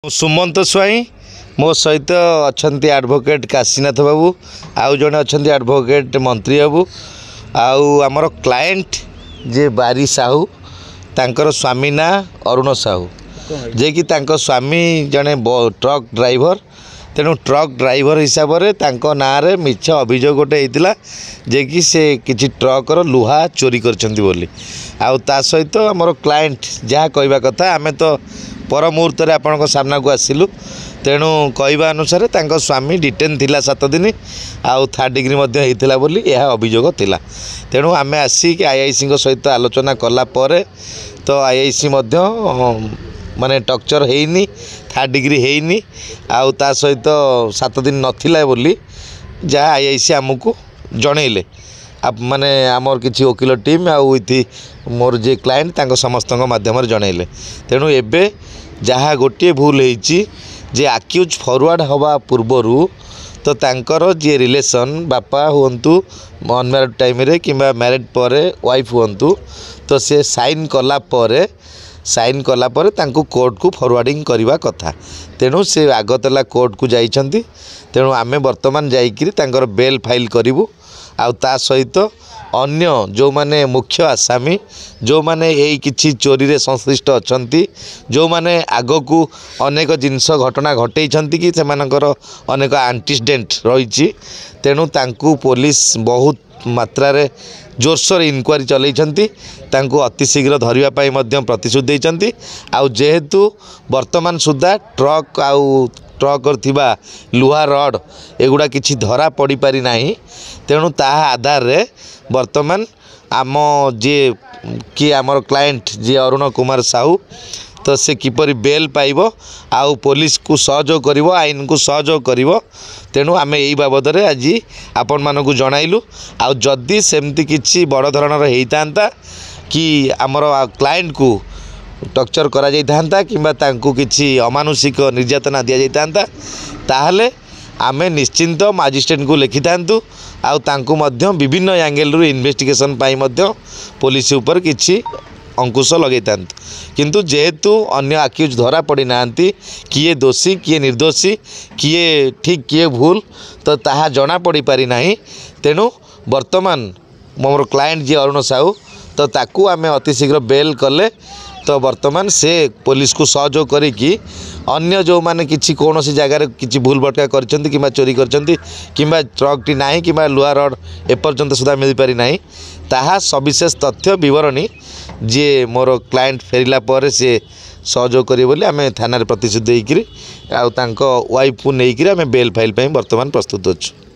सुमंत स्वाई मो सहित अच्छा एडवोकेट काशीनाथ बाबू आउ जड़े अच्छा एडवोकेट मंत्री बाबू आमर क्लाएंट जे बारी साहू तांकर स्वामी ना अरुण साहू जे कि तांको स्वामी जड़े ट्रक ड्राइवर तेणु ट्रक ड्राइवर हिसाब से ना रे मिछ अभियोग गोटे होता जे कि से किसी ट्रकर लुहा चोरी करछंती बोली आउ ता सहित आमर क्लाएंट जहाँ कहवा कथा आमे तो पर मुहूर्त आपण सामना को आसिलु तेणु कहवा अनुसार स्वामी डिटेन थिला 7 दिन आउ 3rd डिग्री होता बोली यह अभियोग थिला तेणु आमे आसिक आईआईसी सहित आलोचना कला परे तो आईआईसी माने टक्चर हेनी 3rd डिग्री हेनी आउ ता सहित 7 दिन नथिला बोली जहाँ आईआईसी आमको जनइले माने आमर किसी वकिल टीम आउ इति मोर जे क्लाएंट तांको समस्त माध्यम जनइले तेणु एबे जहाँ गोटे भूल होईची जे आक्यूज फॉरवर्ड हवा पूर्वरु तो तांकर जे रिलेशन बापा हुंतु अनमैरिड टाइम रे किंबा मैरिड परे वाइफ हुंतु तो से साइन कला परे तांको कोर्ट को फॉरवर्डिंग करवा कथा तेणु से आगतला कोर्ट को जाइछंती तेणु आमे वर्तमान जाइकिरी तांकर बेल फाइल करिवु आउ ता सहित अन्य जो माने मुख्य आसामी जो माने यही किछि चोरी रे संश्लिष्ट अछंती जो माने आगो को अनेक जिनस घटना घटेइछंती कि सेमानकर अनेक एंटीसीडेंट रहिछि तेणु तांकु पुलिस बहुत मात्रा रे जोरसोर इनक्वारी चलैछंती तांकु अति शीघ्र धरिबा पई मध्यम प्रतिश्रुति दैछंती आउ जेहेतु वर्तमान सुधा ट्रक आउ ट्रक थिबा लुहा रड एगुड़ा किछि धरा पड़ी पारि नाही तेणु ताहा आधार रे वर्तमान आम जे कि आमर क्लाएंट जे अरुण कुमार साहू तो से किपरि बेल पाइबो आउ पुलिस को सहयोग करिवो आईन को सहयोग करिवो तेणु आमे एई बाबद रे आज आपण मानकु जणाइलु आउ जदी सेमती किछि बड़ धरणर हेइतांता कि आमर क्लाएंट को टर्चर करा जाइतांता किंबा तांकु किछि अमानुषिक निर्यातना दिया जाइतांता ताहले आमे निश्चिंत मजिस्ट्रेट को लिखिथांतु आउ तांकु मध्य विभिन्न एंगल रु इन्वेस्टिगेशन पाई मध्य पुलिस ऊपर किछि अंकुश लगेतांतु किंतु जेहेतु अन्य आक्यूज धरा पड़ी नांती किए दोषी किए निर्दोषी किए ठीक किए भूल तो ताहा जना पड़ी पारि नाही तेणु वर्तमान मोर क्लाएंट जे अरुण साहू तो ताकू आमे अति शीघ्र बेल कले तो वर्तमान से पुलिस को सहयोग करिकी अन्य जो माने किछि कोनोसी जगार किछि भूल भटका करछंती किबा चोरी करछंती किबा ट्रक टी नाही किबा लुहा रड एपर्यंत सुधा मिल पारि नाही ताहा सविशेष तथ्य विवरणी जे मोर क्लाएंट फेरिला पर से सहयोग करिए बोली आमे थाना रे प्रतिश्रुति देइकिरी आ तांको वाइफ को नेइकिरी आमे बेल फाइल पई वर्तमान प्रस्तुत अछु।